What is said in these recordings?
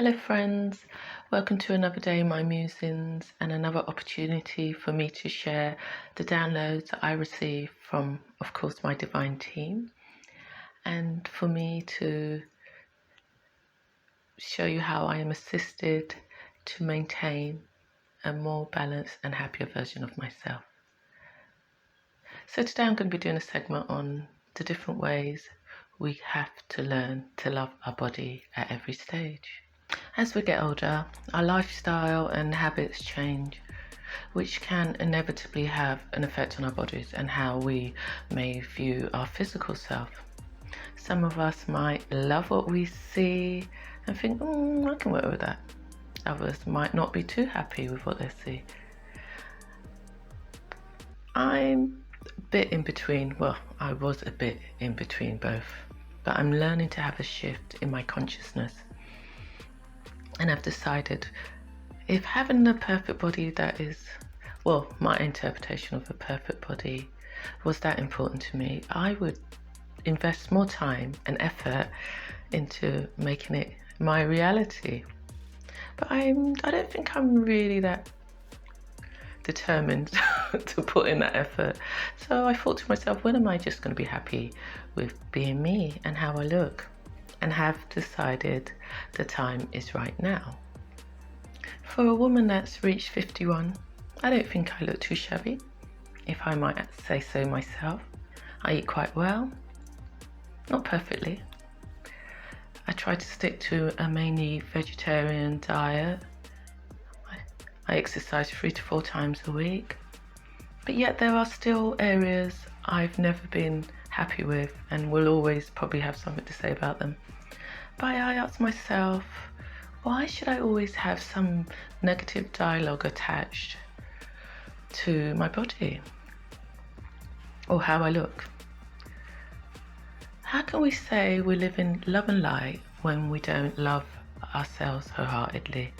Hello, friends. Welcome to another day in my musings and another opportunity for me to share the downloads that I receive from, of course, my divine team, and for me to show you how I am assisted to maintain a more balanced and happier version of myself. So today I'm going to be doing a segment on the different ways we have to learn to love our body at every stage. As we get older, our lifestyle and habits change, which can inevitably have an effect on our bodies and how we may view our physical self. Some of us might love what we see and think, I can work with that. Others might not be too happy with what they see. I'm a bit in between. Well, I was a bit in between both, but I'm learning to have a shift in my consciousness. And I've decided if having the perfect body that is, well, my interpretation of a perfect body was that important to me, I would invest more time and effort into making it my reality. But I don't think I'm really that determined to put in that effort. So I thought to myself, when am I just going to be happy with being me and how I look? And have decided the time is right now. For a woman that's reached 51, I don't think I look too shabby, if I might say so myself. I eat quite well, not perfectly. I try to stick to a mainly vegetarian diet. I exercise 3 to 4 times a week, but yet there are still areas I've never been happy with and will always probably have something to say about them. But I ask myself, why should I always have some negative dialogue attached to my body or how I look? How can we say we live in love and light when we don't love ourselves wholeheartedly?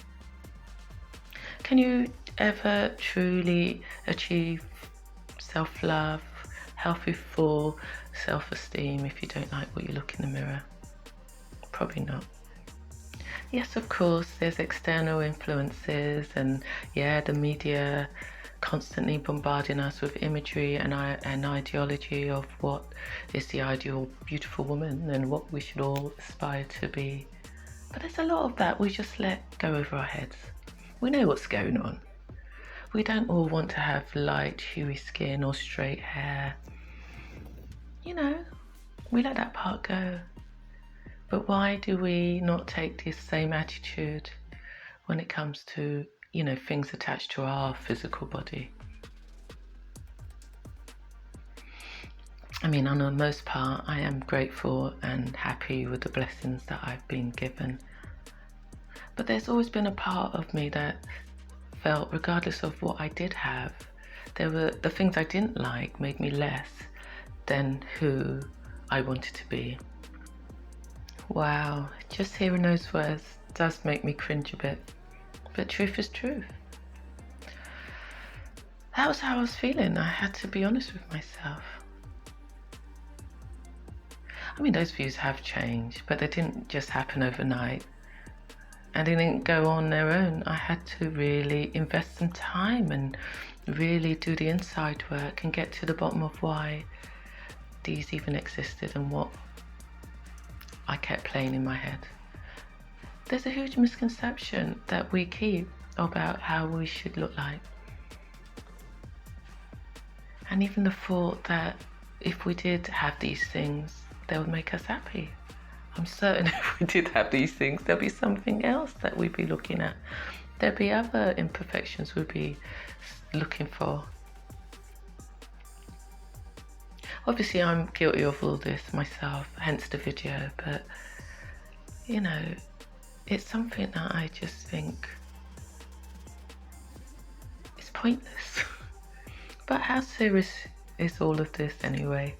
Can you ever truly achieve self-love, healthy full self-esteem if you don't like what you look in the mirror? Probably not. Yes, of course, there's external influences and the media constantly bombarding us with imagery and ideology of what is the ideal beautiful woman and what we should all aspire to be. But there's a lot of that we just let go over our heads. We know what's going on. We don't all want to have light, huey skin or straight hair. We let that part go. But why do we not take this same attitude when it comes to, things attached to our physical body? I mean, on the most part, I am grateful and happy with the blessings that I've been given. But there's always been a part of me that felt, regardless of what I did have, the things I didn't like made me less than who I wanted to be. Wow, just hearing those words does make me cringe a bit, but truth is truth. That was how I was feeling. I had to be honest with myself. I mean, those views have changed, but they didn't just happen overnight, and they didn't go on their own. I had to really invest some time and really do the inside work and get to the bottom of why these even existed and what I kept playing in my head. There's a huge misconception that we keep about how we should look like. And even the thought that if we did have these things, they would make us happy. I'm certain if we did have these things, there'll be something else that we'd be looking at. There'll be other imperfections we'd be looking for. Obviously, I'm guilty of all this myself, hence the video, but it's something that I just think is pointless. But how serious is all of this anyway?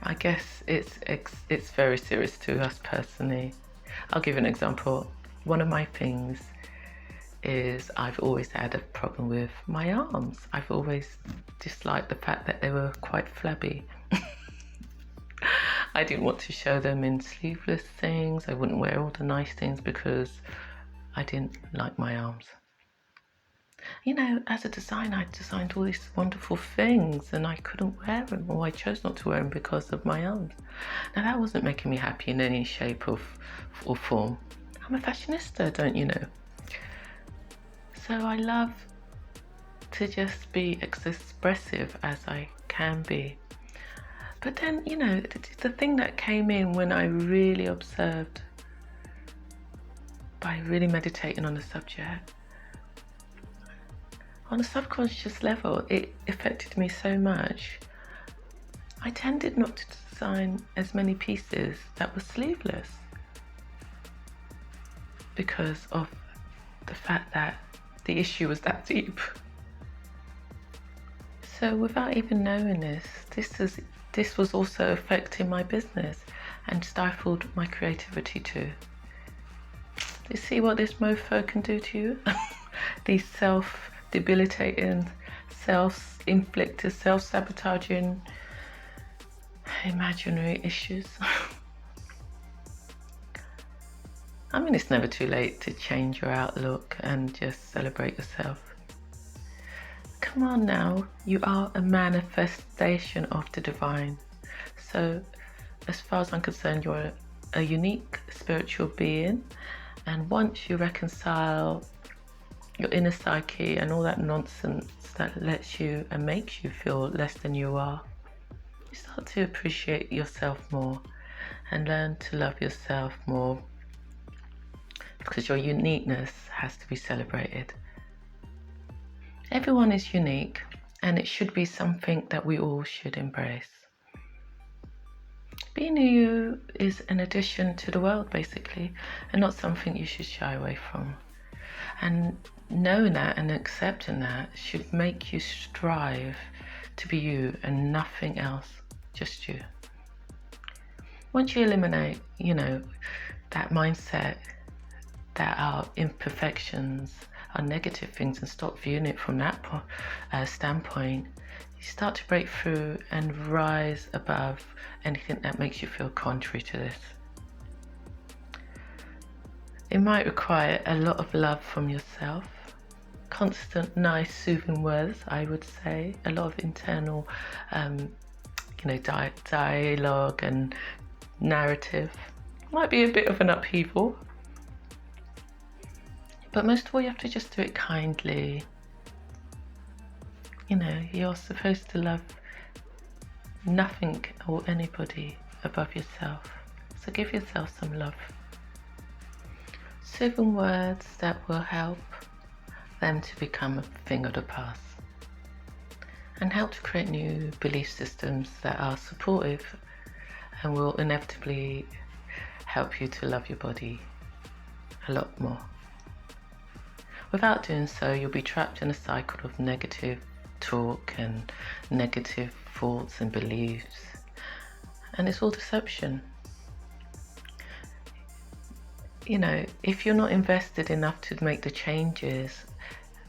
I guess it's very serious to us personally. I'll give an example. One of my things is I've always had a problem with my arms. I've always disliked the fact that they were quite flabby. I didn't want to show them in sleeveless things. I wouldn't wear all the nice things because I didn't like my arms. You know, as a designer, I designed all these wonderful things and I couldn't wear them, or I chose not to wear them because of my arms. Now, that wasn't making me happy in any shape or form. I'm a fashionista, don't you know? So I love to just be as expressive as I can be. But then, you know, the thing that came in when I really observed, by really meditating on the subject, on a subconscious level, it affected me so much. I tended not to design as many pieces that were sleeveless because of the fact that the issue was that deep. So without even knowing this was also affecting my business and stifled my creativity too. You see what this mofo can do to you? These self-debilitating, self-inflicted, self-sabotaging, imaginary issues. I mean, it's never too late to change your outlook and just celebrate yourself. Come on now, you are a manifestation of the divine. So, as far as I'm concerned, you're a unique spiritual being, and once you reconcile your inner psyche and all that nonsense that lets you and makes you feel less than you are, you start to appreciate yourself more and learn to love yourself more, because your uniqueness has to be celebrated. Everyone is unique, and it should be something that we all should embrace. Being you is an addition to the world, basically, and not something you should shy away from. And knowing that and accepting that should make you strive to be you and nothing else, just you. Once you eliminate, you know, that mindset that our imperfections are negative things and stop viewing it from that standpoint, you start to break through and rise above anything that makes you feel contrary to this. It might require a lot of love from yourself, constant, nice, soothing words, I would say, a lot of internal, dialogue and narrative. Might be a bit of an upheaval, but most of all, you have to just do it kindly. You know, you're supposed to love nothing or anybody above yourself. So give yourself some love. Soothing words that will help them to become a thing of the past and help to create new belief systems that are supportive and will inevitably help you to love your body a lot more. Without doing so, you'll be trapped in a cycle of negative talk and negative thoughts and beliefs, and it's all deception. You know, if you're not invested enough to make the changes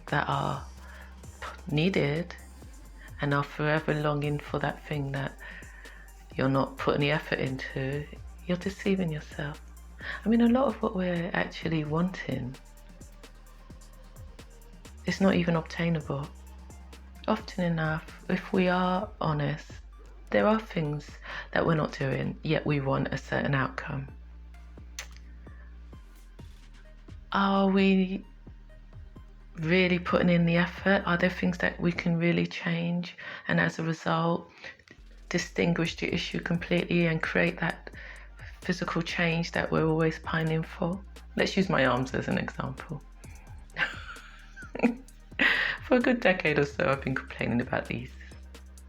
that are needed and are forever longing for that thing that you're not putting the effort into, you're deceiving yourself. I mean, a lot of what we're actually wanting is not even obtainable. Often enough, if we are honest, there are things that we're not doing, yet we want a certain outcome. Are we really putting in the effort? Are there things that we can really change and as a result distinguish the issue completely and create that physical change that we're always pining for? Let's use my arms as an example. For a good decade or so, I've been complaining about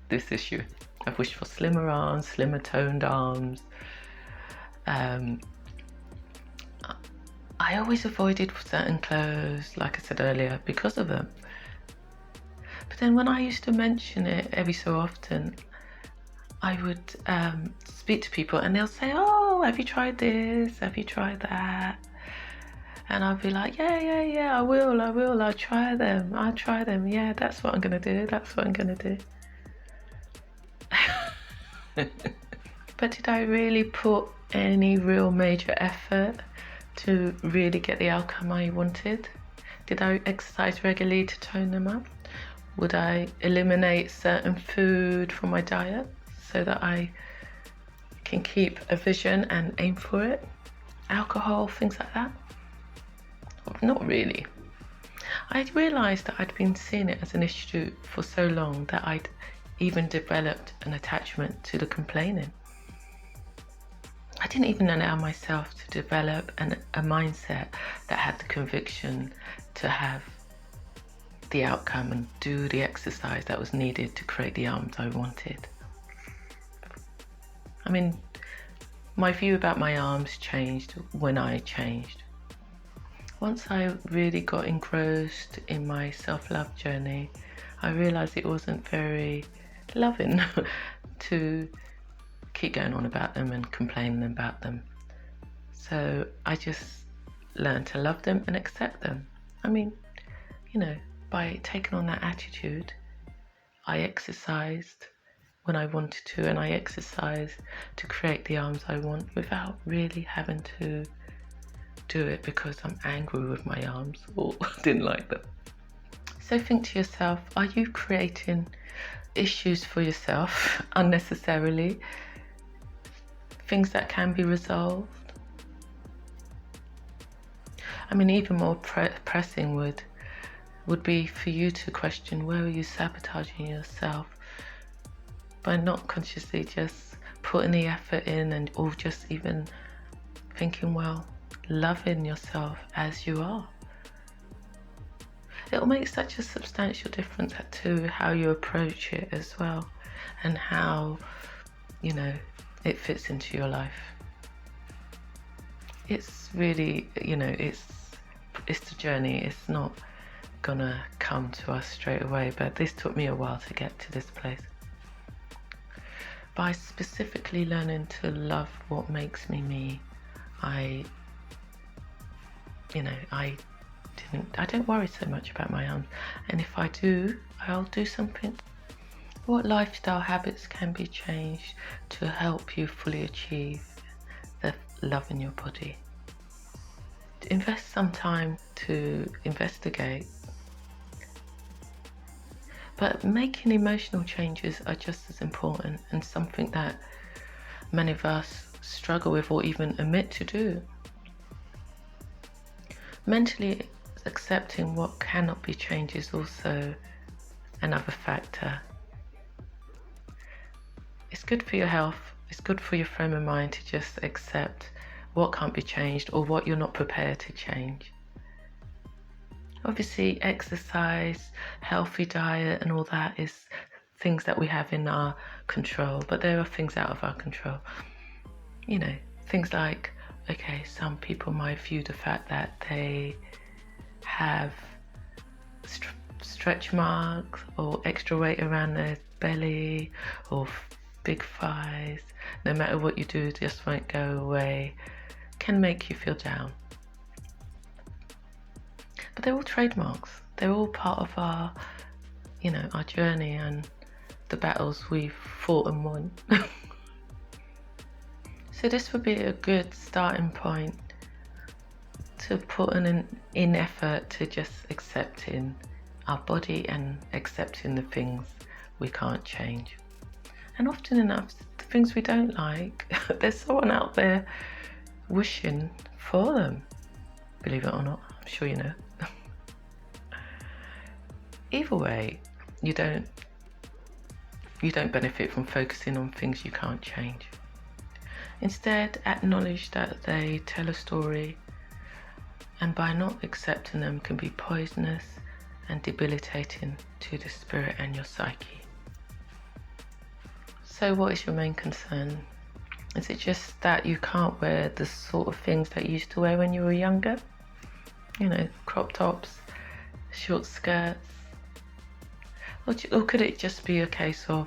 this issue. I've wished for slimmer arms, slimmer toned arms. I always avoided certain clothes, like I said earlier, because of them. But then when I used to mention it every so often, I would speak to people and they'll say, oh, have you tried this? Have you tried that? And I'll be like, yeah, I will, I'll try them. Yeah, that's what I'm going to do. But did I really put any real major effort to really get the outcome I wanted? Did I exercise regularly to tone them up? Would I eliminate certain food from my diet so that I can keep a vision and aim for it? Alcohol, things like that? Not really. I realised that I'd been seeing it as an issue for so long that I'd even developed an attachment to the complaining. I didn't even allow myself to develop a mindset that had the conviction to have the outcome and do the exercise that was needed to create the arms I wanted. I mean, my view about my arms changed when I changed. Once I really got engrossed in my self-love journey, I realised it wasn't very loving to keep going on about them and complaining about them. So I just learned to love them and accept them. I mean, by taking on that attitude, I exercised when I wanted to, and I exercised to create the arms I want without really having to do it because I'm angry with my arms or didn't like them. So think to yourself, are you creating issues for yourself unnecessarily? Things that can be resolved? I mean, even more pressing would be for you to question, where are you sabotaging yourself by not consciously just putting the effort in, or just even thinking, well, loving yourself as you are. It'll make such a substantial difference to how you approach it as well, and how it fits into your life. It's really, it's the journey. It's not gonna come to us straight away, but this took me a while to get to this place. By specifically learning to love what makes me me, I don't worry so much about my arms, and if I do, I'll do something. What lifestyle habits can be changed to help you fully achieve the love in your body? Invest some time to investigate. But making emotional changes are just as important, and something that many of us struggle with or even admit to do. Mentally accepting what cannot be changed is also another factor. It's good for your health, it's good for your frame of mind to just accept what can't be changed or what you're not prepared to change. Obviously, exercise, healthy diet and all that is things that we have in our control, but there are things out of our control. Things like, some people might view the fact that they have stretch marks or extra weight around their belly or big thighs, no matter what you do, just won't go away, can make you feel down. But they're all trademarks. They're all part of our journey and the battles we've fought and won. So this would be a good starting point to put in effort to just accepting our body and accepting the things we can't change. And often enough, the things we don't like, there's someone out there wishing for them. Believe it or not, I'm sure you know. Either way, you don't benefit from focusing on things you can't change. Instead, acknowledge that they tell a story, and by not accepting them can be poisonous and debilitating to the spirit and your psyche. So what is your main concern? Is it just that you can't wear the sort of things that you used to wear when you were younger? Crop tops, short skirts? Or could it just be a case of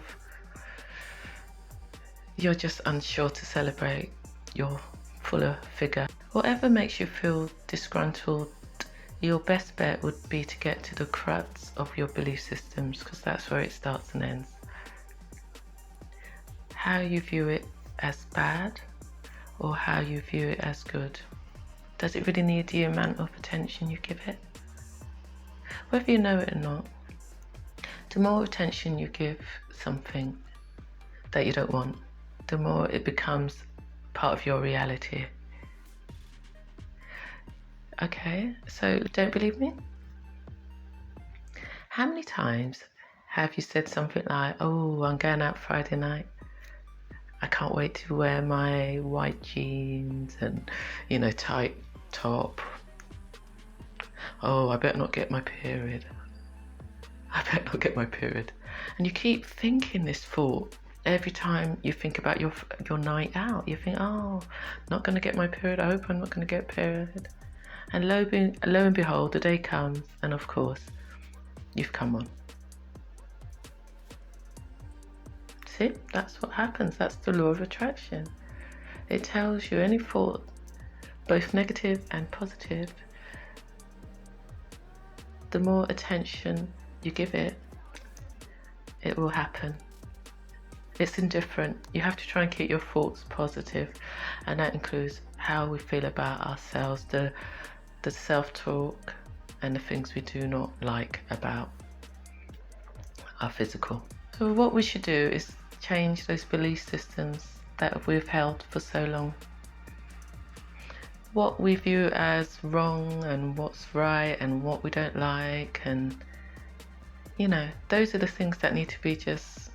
you're just unsure to celebrate your fuller figure? Whatever makes you feel disgruntled, your best bet would be to get to the crux of your belief systems, because that's where it starts and ends. How you view it as bad or how you view it as good? Does it really need the amount of attention you give it? Whether you know it or not, the more attention you give something that you don't want, the more it becomes part of your reality. Okay, so don't believe me? How many times have you said something like, oh, I'm going out Friday night. I can't wait to wear my white jeans and, tight top. Oh, I better not get my period. And you keep thinking this thought every time you think about your night out. You think, oh, not going to get my period. I hope I'm not going to get period. And lo and behold, the day comes, and of course, you've come on. See, that's what happens. That's the law of attraction. It tells you any thought, both negative and positive, the more attention you give it, it will happen. It's indifferent. You have to try and keep your thoughts positive, and that includes how we feel about ourselves, the self-talk, and the things we do not like about our physical. So what we should do is change those belief systems that we've held for so long. What we view as wrong and what's right and what we don't like, and those are the things that need to be just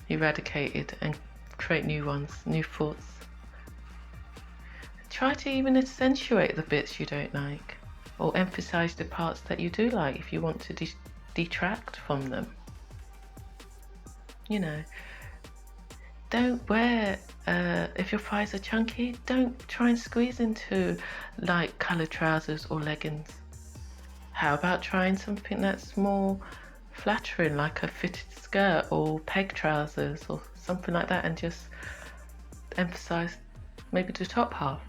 eradicated and create new ones, new thoughts. Try to even accentuate the bits you don't like, or emphasize the parts that you do like if you want to detract from them. Don't wear, if your thighs are chunky, don't try and squeeze into light coloured trousers or leggings. How about trying something that's more flattering, like a fitted skirt or peg trousers or something like that, and just emphasize maybe the top half.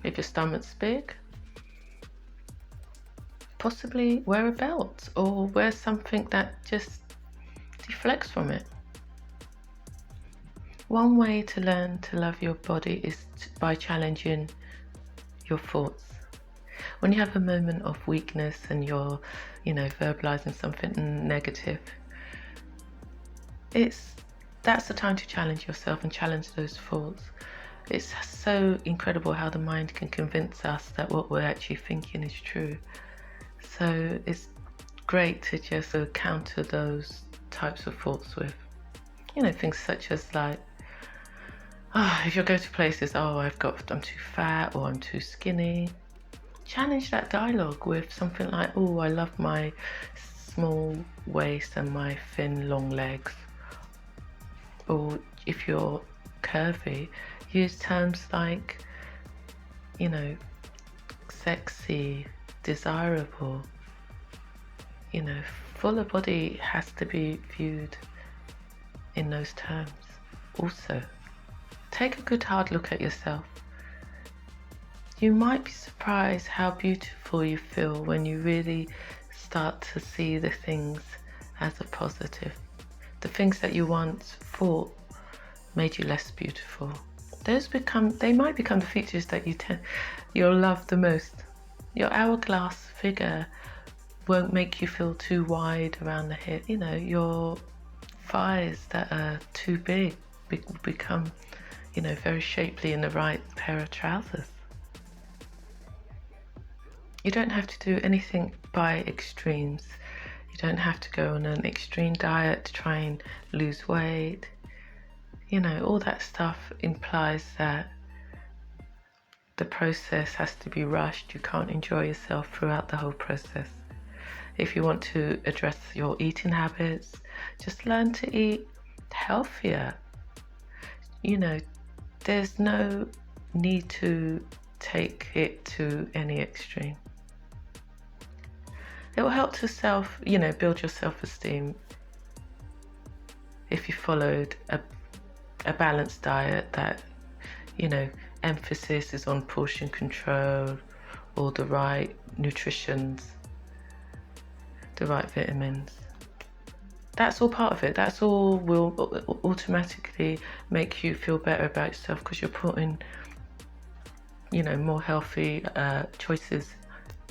If your stomach's big, possibly wear a belt or wear something that just deflects from it. One way to learn to love your body is by challenging your thoughts. When you have a moment of weakness and you're, verbalizing something negative, that's the time to challenge yourself and challenge those thoughts. It's so incredible how the mind can convince us that what we're actually thinking is true. So it's great to just counter those types of thoughts with, things such as like, if you go to places, I'm too fat or I'm too skinny. Challenge that dialogue with something like, oh, I love my small waist and my thin, long legs. Or if you're curvy, use terms like, sexy, desirable. Fuller body has to be viewed in those terms also. Take a good hard look at yourself. You might be surprised how beautiful you feel when you really start to see the things as a positive. The things that you once thought made you less beautiful, they might become the features that you'll love the most. Your hourglass figure won't make you feel too wide around the hip. Your thighs that are too big become, very shapely in the right pair of trousers. You don't have to do anything by extremes. You don't have to go on an extreme diet to try and lose weight. All that stuff implies that the process has to be rushed. You can't enjoy yourself throughout the whole process. If you want to address your eating habits, just learn to eat healthier. There's no need to take it to any extreme. It will help to build your self-esteem if you followed a balanced diet that, emphasis is on portion control or the right nutritions, the right vitamins. That's all part of it. That's all will automatically make you feel better about yourself, because you're putting, more healthy choices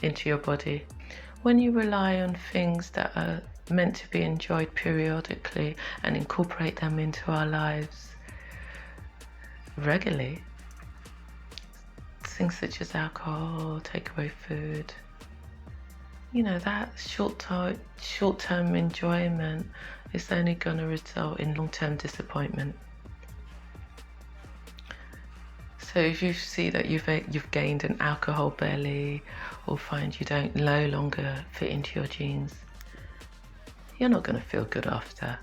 into your body. When you rely on things that are meant to be enjoyed periodically and incorporate them into our lives regularly, things such as alcohol, takeaway food, that short-term enjoyment is only going to result in long-term disappointment. So if you see that you've gained an alcohol belly, or find you don't no longer fit into your jeans, you're not going to feel good after.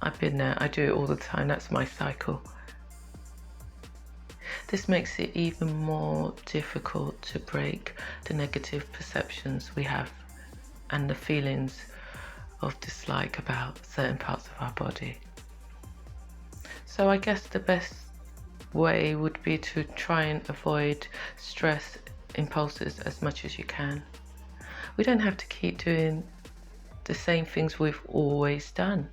I've been there. I do it all the time. That's my cycle. This makes it even more difficult to break the negative perceptions we have and the feelings of dislike about certain parts of our body. So I guess the best way would be to try and avoid stress impulses as much as you can. We don't have to keep doing the same things we've always done.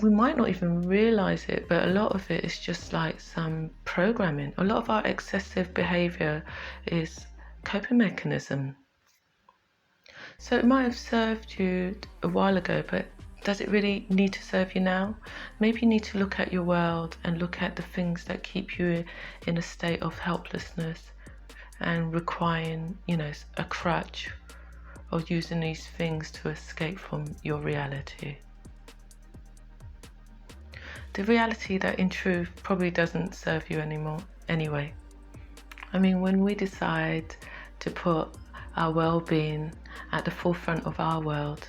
We might not even realize it, but a lot of it is just like some programming. A lot of our excessive behavior is coping mechanism. So it might have served you a while ago, but does it really need to serve you now? Maybe you need to look at your world and look at the things that keep you in a state of helplessness and requiring, a crutch, or using these things to escape from your reality. The reality that in truth probably doesn't serve you anymore anyway. I mean, when we decide to put our well-being at the forefront of our world,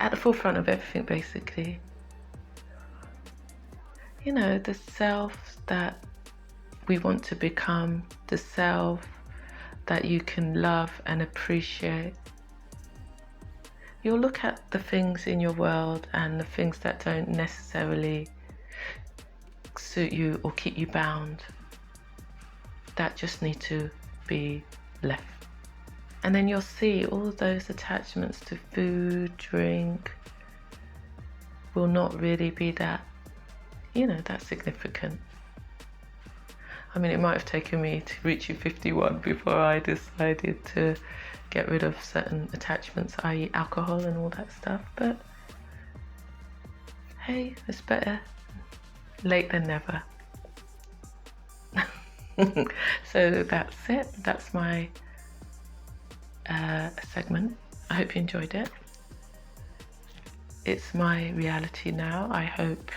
at the forefront of everything basically, the self that we want to become, the self that you can love and appreciate, you'll look at the things in your world and the things that don't necessarily suit you or keep you bound, that just need to be left. And then you'll see all those attachments to food, drink will not really be that, that significant. I mean, it might have taken me to reach 51 before I decided to get rid of certain attachments, i.e. alcohol and all that stuff, but hey, it's better late than never. So that's it. That's my segment. I hope you enjoyed it. It's my reality now. I hope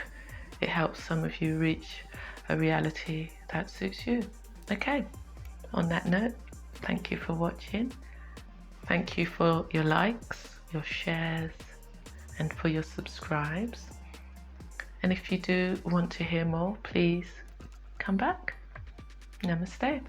it helps some of you reach a reality that suits you. Okay, on that note, thank you for watching. Thank you for your likes, your shares, and for your subscribes. And if you do want to hear more, please come back. Namaste.